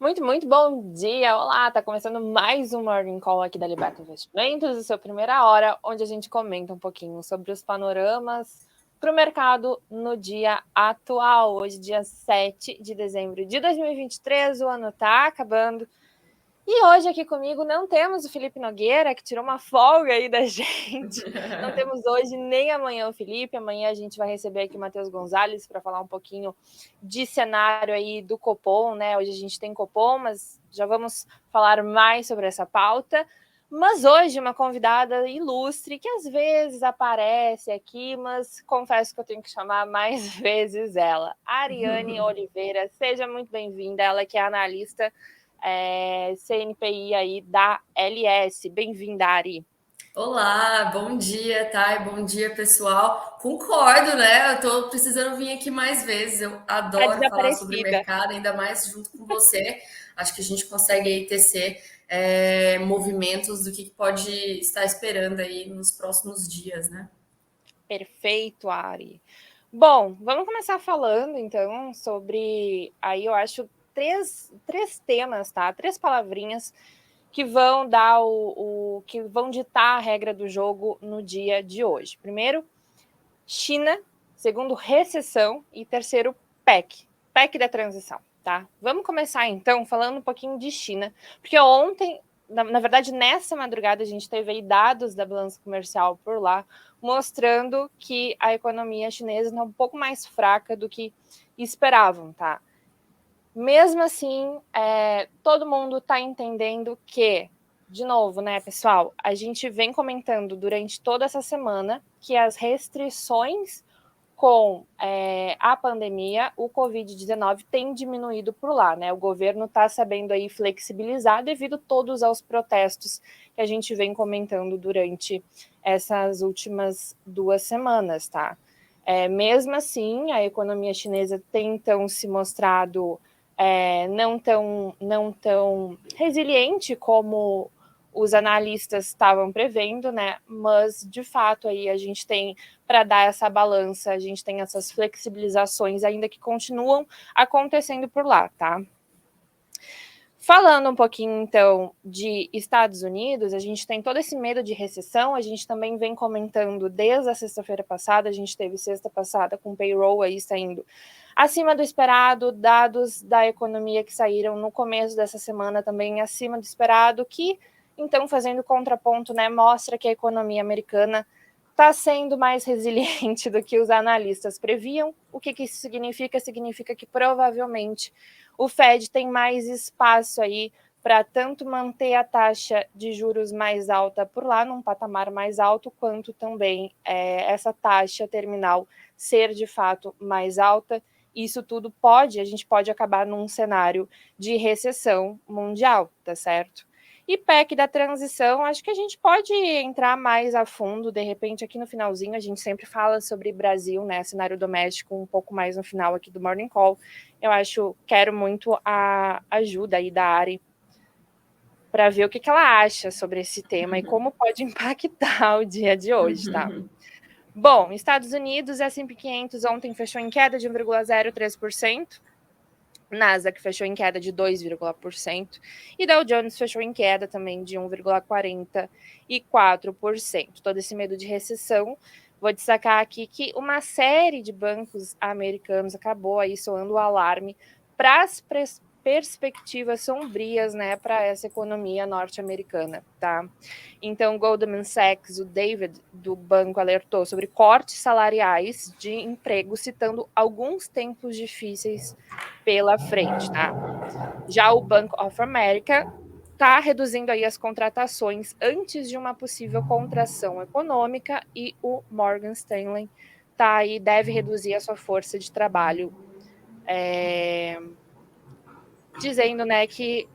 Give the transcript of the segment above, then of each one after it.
Muito bom dia! Olá, tá começando mais um Morning Call aqui da Liberta Investimentos, o seu primeira hora, onde a gente comenta um pouquinho sobre os panoramas para o mercado no dia atual. Hoje, dia 7 de dezembro de 2023, o ano tá acabando. E hoje aqui comigo não temos o Felipe Nogueira, que tirou uma folga aí da gente. Não temos hoje nem amanhã o Felipe. Amanhã a gente vai receber aqui o Matheus Gonzalez para falar um pouquinho de cenário aí do Copom, né? Hoje a gente tem Copom, mas já vamos falar mais sobre essa pauta. Mas hoje uma convidada ilustre que às vezes aparece aqui, mas confesso que eu tenho que chamar mais vezes ela. Ariane Oliveira, seja muito bem-vinda. Ela que é analista CNPI aí da LS. Bem-vinda, Ari. Olá, bom dia, Thay, bom dia, pessoal. Concordo, né? Eu tô precisando vir aqui mais vezes. Eu Tá adoro falar sobre desaparecida. mercado, ainda mais junto com você. Acho que a gente consegue aí tecer movimentos do que pode estar esperando aí nos próximos dias, né? Perfeito, Ari. Bom, vamos começar falando então sobre aí eu acho três temas, tá? Três palavrinhas que vão dar que vão ditar a regra do jogo no dia de hoje. Primeiro, China, segundo, recessão e terceiro, PEC da transição, tá? Vamos começar então falando um pouquinho de China, porque ontem, na verdade, nessa madrugada a gente teve aí dados da balança comercial por lá, mostrando que a economia chinesa está um pouco mais fraca do que esperavam, tá? Mesmo assim, todo mundo está entendendo que, de novo, né, pessoal, a gente vem comentando durante toda essa semana que as restrições com a pandemia, o Covid-19 tem diminuído por lá, né? O governo está sabendo aí flexibilizar devido todos aos protestos que a gente vem comentando durante essas últimas 2 semanas, tá? Mesmo assim, a economia chinesa tem então se mostrado não tão resiliente como os analistas estavam prevendo, né? Mas de fato aí a gente tem para dar essa balança, a gente tem essas flexibilizações ainda que continuam acontecendo por lá, tá? Falando um pouquinho, então, de Estados Unidos, a gente tem todo esse medo de recessão, a gente também vem comentando desde a sexta-feira passada, a gente teve sexta passada com payroll aí saindo acima do esperado, dados da economia que saíram no começo dessa semana também acima do esperado, que, então, fazendo contraponto, né, mostra que a economia americana está sendo mais resiliente do que os analistas previam. O que isso significa? Significa que provavelmente o Fed tem mais espaço aí para tanto manter a taxa de juros mais alta por lá, num patamar mais alto, quanto também essa taxa terminal ser de fato mais alta. Isso tudo a gente pode acabar num cenário de recessão mundial, tá certo? E PEC da transição, acho que a gente pode entrar mais a fundo, de repente aqui no finalzinho, a gente sempre fala sobre Brasil, né, cenário doméstico, um pouco mais no final aqui do Morning Call. Quero muito a ajuda aí da Ari para ver o que ela acha sobre esse tema e como pode impactar o dia de hoje, tá? Bom, Estados Unidos, S&P 500 ontem fechou em queda de 1,03%. Nasdaq fechou em queda de 2,1% e Dow Jones fechou em queda também de 1,44%. Todo esse medo de recessão, vou destacar aqui que uma série de bancos americanos acabou aí soando o alarme para as perspectivas sombrias, né, para essa economia norte-americana, tá? Então, Goldman Sachs, o David do banco alertou sobre cortes salariais de emprego, citando alguns tempos difíceis pela frente, tá? Já o Bank of America está reduzindo aí as contratações antes de uma possível contração econômica e o Morgan Stanley deve reduzir a sua força de trabalho, dizendo, né, que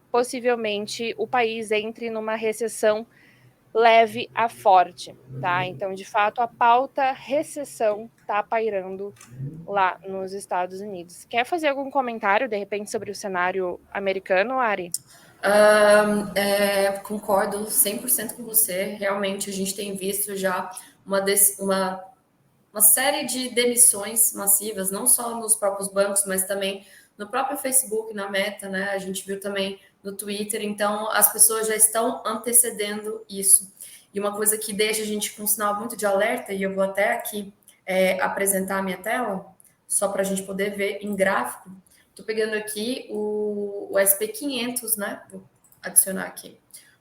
possivelmente o país entre numa recessão leve a forte, tá? Então, de fato, a pauta recessão está pairando lá nos Estados Unidos. Quer fazer algum comentário, de repente, sobre o cenário americano, Ari? Concordo 100% com você. Realmente, a gente tem visto já uma uma série de demissões massivas, não só nos próprios bancos, mas também no próprio Facebook, na Meta, né? A gente viu também no Twitter. Então, as pessoas já estão antecedendo isso. E uma coisa que deixa a gente com um sinal muito de alerta, e eu vou até aqui apresentar a minha tela, só para a gente poder ver em gráfico. Estou pegando aqui o SP500, né? Vou adicionar aqui.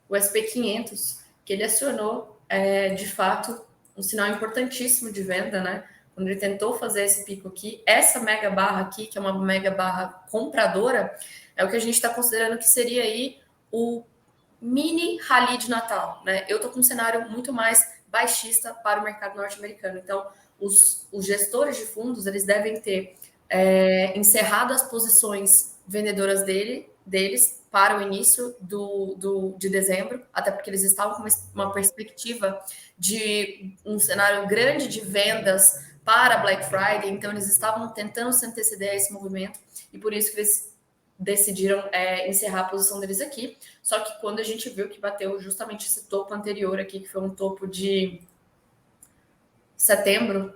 O SP500, que ele acionou, de fato, um sinal importantíssimo de venda, né? Quando ele tentou fazer esse pico aqui, essa mega barra aqui, que é uma mega barra compradora, é o que a gente está considerando que seria aí o mini rally de Natal, né? Eu estou com um cenário muito mais baixista para o mercado norte-americano. Então, os gestores de fundos, eles devem ter encerrado as posições vendedoras deles para o início de dezembro, até porque eles estavam com uma perspectiva de um cenário grande de vendas para Black Friday, então eles estavam tentando se anteceder a esse movimento, e por isso que eles decidiram encerrar a posição deles aqui. Só que quando a gente viu que bateu justamente esse topo anterior aqui, que foi um topo de setembro,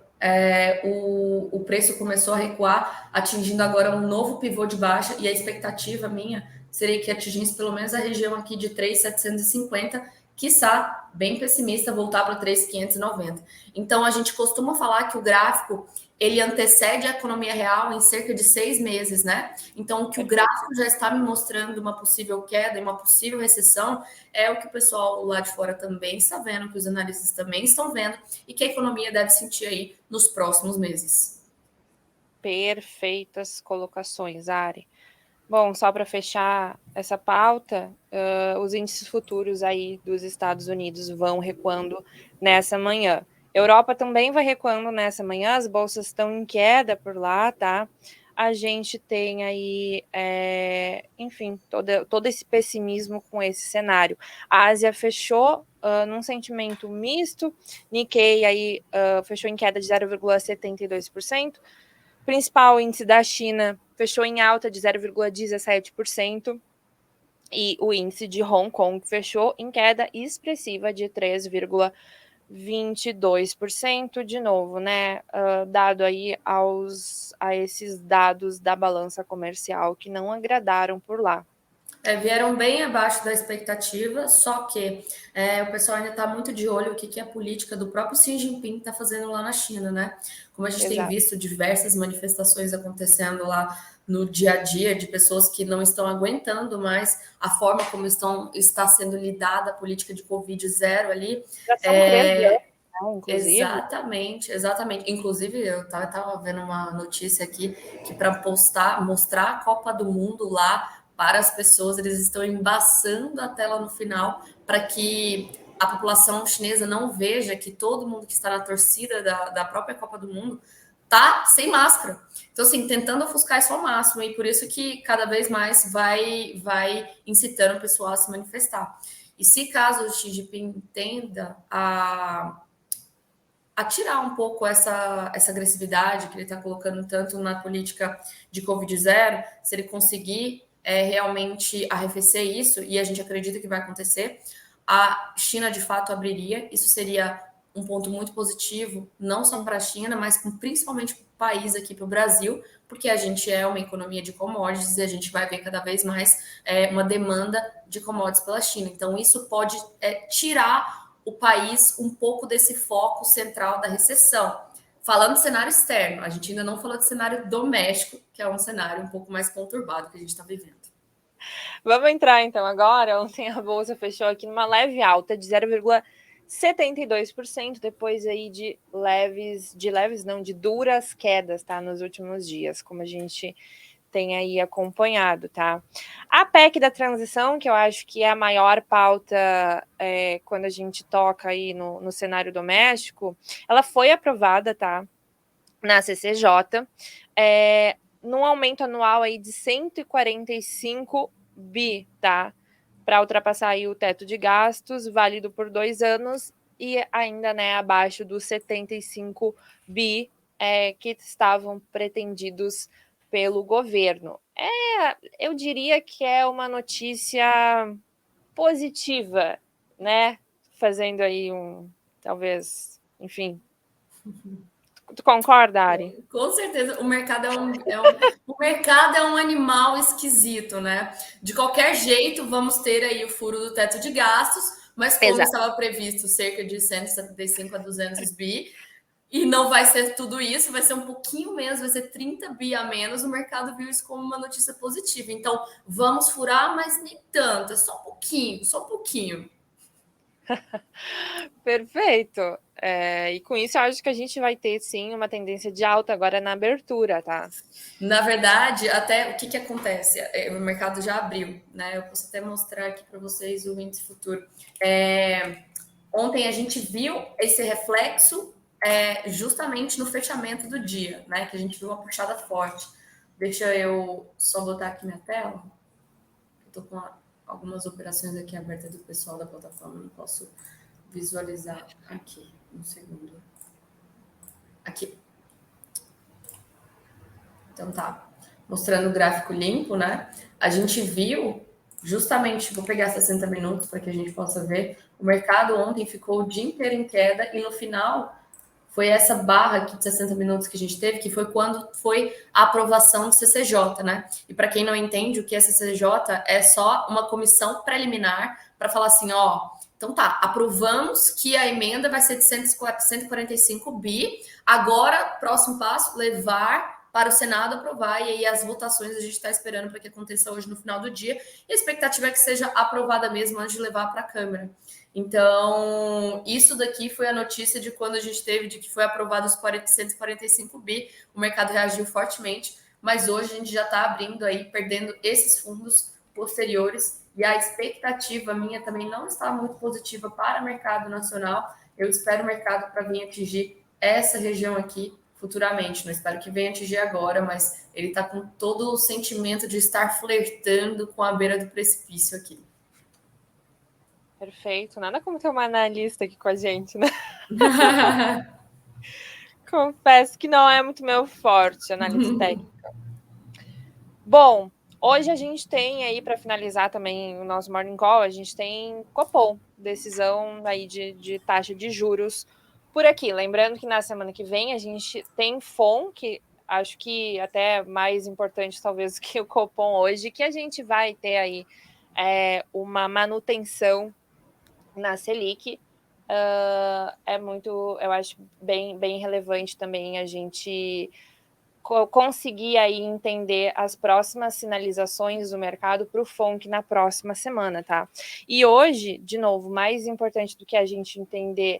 o preço começou a recuar, atingindo agora um novo pivô de baixa, e a expectativa minha seria que atingisse pelo menos a região aqui de 3.750, quiçá, bem pessimista, voltar para 3.590. Então, a gente costuma falar que o gráfico, ele antecede a economia real em cerca de 6 meses, né? Então, o que o gráfico já está me mostrando uma possível queda e uma possível recessão é o que o pessoal lá de fora também está vendo, que os analistas também estão vendo, e que a economia deve sentir aí nos próximos meses. Perfeitas colocações, Ari. Bom, só para fechar essa pauta, os índices futuros aí dos Estados Unidos vão recuando nessa manhã. Europa também vai recuando nessa manhã, as bolsas estão em queda por lá, tá? A gente tem aí, enfim, todo esse pessimismo com esse cenário. A Ásia fechou num sentimento misto, Nikkei aí fechou em queda de 0,72%, principal índice da China fechou em alta de 0,17%, e o índice de Hong Kong fechou em queda expressiva de 3,22%, de novo, né? Dado aí a esses dados da balança comercial que não agradaram por lá. Vieram bem abaixo da expectativa, só que o pessoal ainda está muito de olho o que a política do próprio Xi Jinping está fazendo lá na China, né? Como a gente tem visto diversas manifestações acontecendo lá no dia a dia de pessoas que não estão aguentando mais a forma como está sendo lidada a política de Covid zero ali. Já são 3 anos, né, inclusive. Exatamente, exatamente. Inclusive, eu estava vendo uma notícia aqui que para mostrar a Copa do Mundo lá para as pessoas, eles estão embaçando a tela no final para que a população chinesa não veja que todo mundo que está na torcida da própria Copa do Mundo tá sem máscara. Então, assim, tentando ofuscar isso ao máximo, e por isso que cada vez mais vai incitando o pessoal a se manifestar. E se caso o Xi Jinping tenda a tirar um pouco essa agressividade que ele está colocando tanto na política de Covid zero, se ele conseguir realmente arrefecer isso, e a gente acredita que vai acontecer, a China de fato abriria. Isso seria um ponto muito positivo, não só para a China, mas principalmente para o país aqui, para o Brasil, porque a gente é uma economia de commodities e a gente vai ver cada vez mais uma demanda de commodities pela China. Então, isso pode tirar o país um pouco desse foco central da recessão. Falando de cenário externo, a gente ainda não falou de cenário doméstico, que é um cenário um pouco mais conturbado que a gente está vivendo. Vamos entrar então agora. Ontem a bolsa fechou aqui numa leve alta de 0,72%, depois aí de duras quedas, tá, nos últimos dias, como a gente tem aí acompanhado, tá? A PEC da transição, que eu acho que é a maior pauta quando a gente toca aí no cenário doméstico, ela foi aprovada, tá, na CCJ, num aumento anual aí de 145 bi, tá? Para ultrapassar aí o teto de gastos, válido por 2 anos, e ainda, né, abaixo dos 75 bi que estavam pretendidos pelo governo. Eu diria que é uma notícia positiva, né? Fazendo aí talvez, enfim, Tu concorda, Ari? Com certeza, o mercado o mercado é um animal esquisito, né? De qualquer jeito, vamos ter aí o furo do teto de gastos, mas como Exato. estava previsto cerca de 175 a 200 bi, e não vai ser tudo isso, vai ser um pouquinho menos, vai ser 30 bi a menos, o mercado viu isso como uma notícia positiva. Então, vamos furar, mas nem tanto, é só um pouquinho, só um pouquinho. Perfeito. E com isso, eu acho que a gente vai ter, sim, uma tendência de alta agora na abertura, tá? Na verdade, até o que, que acontece? O mercado já abriu, né? Eu posso até mostrar aqui para vocês o índice futuro. Ontem a gente viu esse reflexo justamente no fechamento do dia, né? Que a gente viu uma puxada forte. Deixa eu só botar aqui minha tela. Estou com algumas operações aqui abertas do pessoal da plataforma, não posso visualizar aqui. Um segundo. Aqui. Então tá. Mostrando o gráfico limpo, né? A gente viu justamente, vou pegar 60 minutos para que a gente possa ver. O mercado ontem ficou o dia inteiro em queda e no final foi essa barra aqui de 60 minutos que a gente teve, que foi quando foi a aprovação do CCJ, né? E para quem não entende, o que é CCJ é só uma comissão preliminar para falar assim, ó, então tá, aprovamos que a emenda vai ser de 145 bi, agora, próximo passo, levar para o Senado aprovar, e aí as votações a gente está esperando para que aconteça hoje no final do dia, e a expectativa é que seja aprovada mesmo antes de levar para a Câmara. Então, isso daqui foi a notícia de quando a gente teve, de que foi aprovado os 145 bi, o mercado reagiu fortemente, mas hoje a gente já está abrindo aí, perdendo esses fundos posteriores, e a expectativa minha também não está muito positiva para o mercado nacional. Eu espero o mercado para vir atingir essa região aqui futuramente. Não espero que venha atingir agora, mas ele está com todo o sentimento de estar flertando com a beira do precipício aqui. Perfeito. Nada como ter uma analista aqui com a gente, né? Confesso que não é muito meu forte, análise técnica. Bom, hoje a gente tem aí, para finalizar também o nosso Morning Call, a gente tem Copom, decisão aí de taxa de juros por aqui. Lembrando que na semana que vem a gente tem FOM, que acho que até mais importante talvez que o Copom hoje, que a gente vai ter aí uma manutenção na Selic. É muito, eu acho bem relevante também a gente conseguir aí entender as próximas sinalizações do mercado para o FONC na próxima semana, tá? E hoje, de novo, mais importante do que a gente entender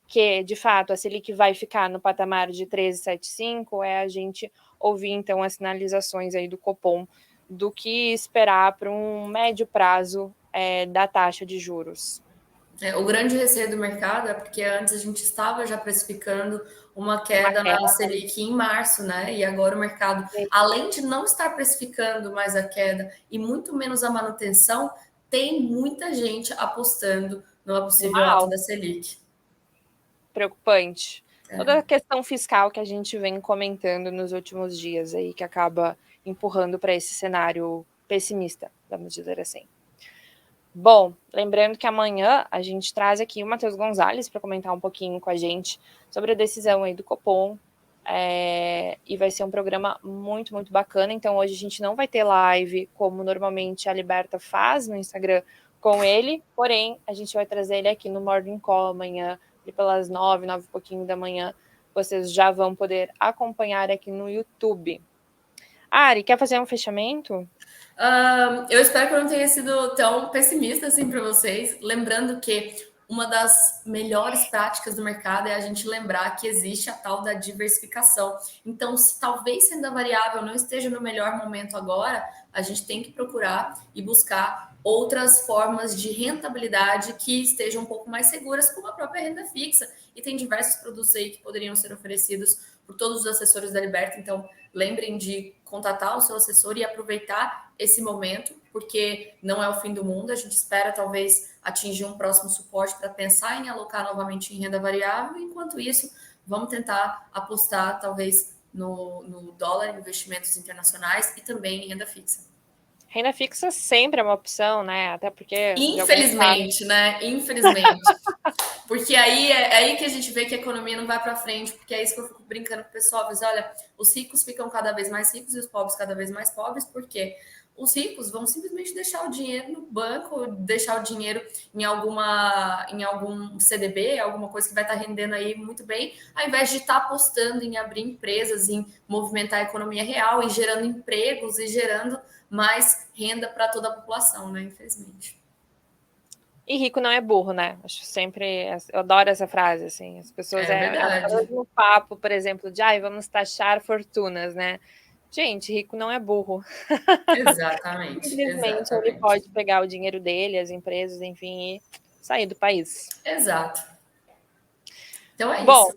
que, de fato, a Selic vai ficar no patamar de 13,75 é a gente ouvir, então, as sinalizações aí do Copom do que esperar para um médio prazo da taxa de juros. O grande receio do mercado é porque antes a gente estava já precificando uma queda na Selic em março, né? E agora o mercado, além de não estar precificando mais a queda e muito menos a manutenção, tem muita gente apostando numa possível alta da Selic. Preocupante. Toda a questão fiscal que a gente vem comentando nos últimos dias aí, que acaba empurrando para esse cenário pessimista, vamos dizer assim. Bom, lembrando que amanhã a gente traz aqui o Matheus Gonzalez para comentar um pouquinho com a gente sobre a decisão aí do Copom, e vai ser um programa muito, muito bacana. Então hoje a gente não vai ter live como normalmente a Liberta faz no Instagram com ele, porém a gente vai trazer ele aqui no Morning Call amanhã, e pelas 9 e pouquinho da manhã, vocês já vão poder acompanhar aqui no YouTube. Ari, quer fazer um fechamento? Eu espero que eu não tenha sido tão pessimista assim para vocês. Lembrando que uma das melhores práticas do mercado é a gente lembrar que existe a tal da diversificação. Então, se talvez renda variável não esteja no melhor momento agora, a gente tem que procurar e buscar outras formas de rentabilidade que estejam um pouco mais seguras, como a própria renda fixa. E tem diversos produtos aí que poderiam ser oferecidos por todos os assessores da Liberta. Então, lembrem de contatar o seu assessor e aproveitar esse momento, porque não é o fim do mundo. A gente espera talvez atingir um próximo suporte para pensar em alocar novamente em renda variável. Enquanto isso, vamos tentar apostar talvez no dólar, investimentos internacionais e também em renda fixa. Renda fixa sempre é uma opção, né? Até porque, de algum fato... Infelizmente, né? Infelizmente. Porque aí é aí que a gente vê que a economia não vai para frente, porque é isso que eu fico brincando com o pessoal, mas olha, os ricos ficam cada vez mais ricos e os pobres cada vez mais pobres, porque os ricos vão simplesmente deixar o dinheiro no banco, deixar o dinheiro em algum CDB, alguma coisa que vai estar rendendo aí muito bem, ao invés de estar apostando em abrir empresas, em movimentar a economia real e gerando empregos e gerando mais renda para toda a população, né? Infelizmente. E rico não é burro, né? Acho sempre, eu adoro essa frase, assim, as pessoas É até verdade. mesmo no papo, por exemplo, de ai, vamos taxar fortunas, né? Gente, rico não é burro. Exatamente, Simplesmente ele exatamente. pode pegar o dinheiro dele, as empresas, enfim, e sair do país. Exato. Então é Bom,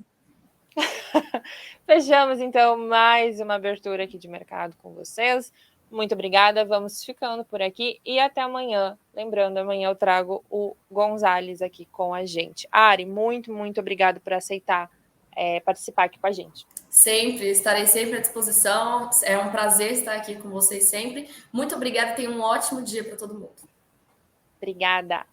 isso. fechamos então mais uma abertura aqui de mercado com vocês. Muito obrigada, vamos ficando por aqui e até amanhã. Lembrando, amanhã eu trago o Gonzales aqui com a gente. Ari, muito obrigado por aceitar participar aqui com a gente. Sempre, estarei sempre à disposição. É um prazer estar aqui com vocês sempre. Muito obrigada, tenha um ótimo dia para todo mundo. Obrigada.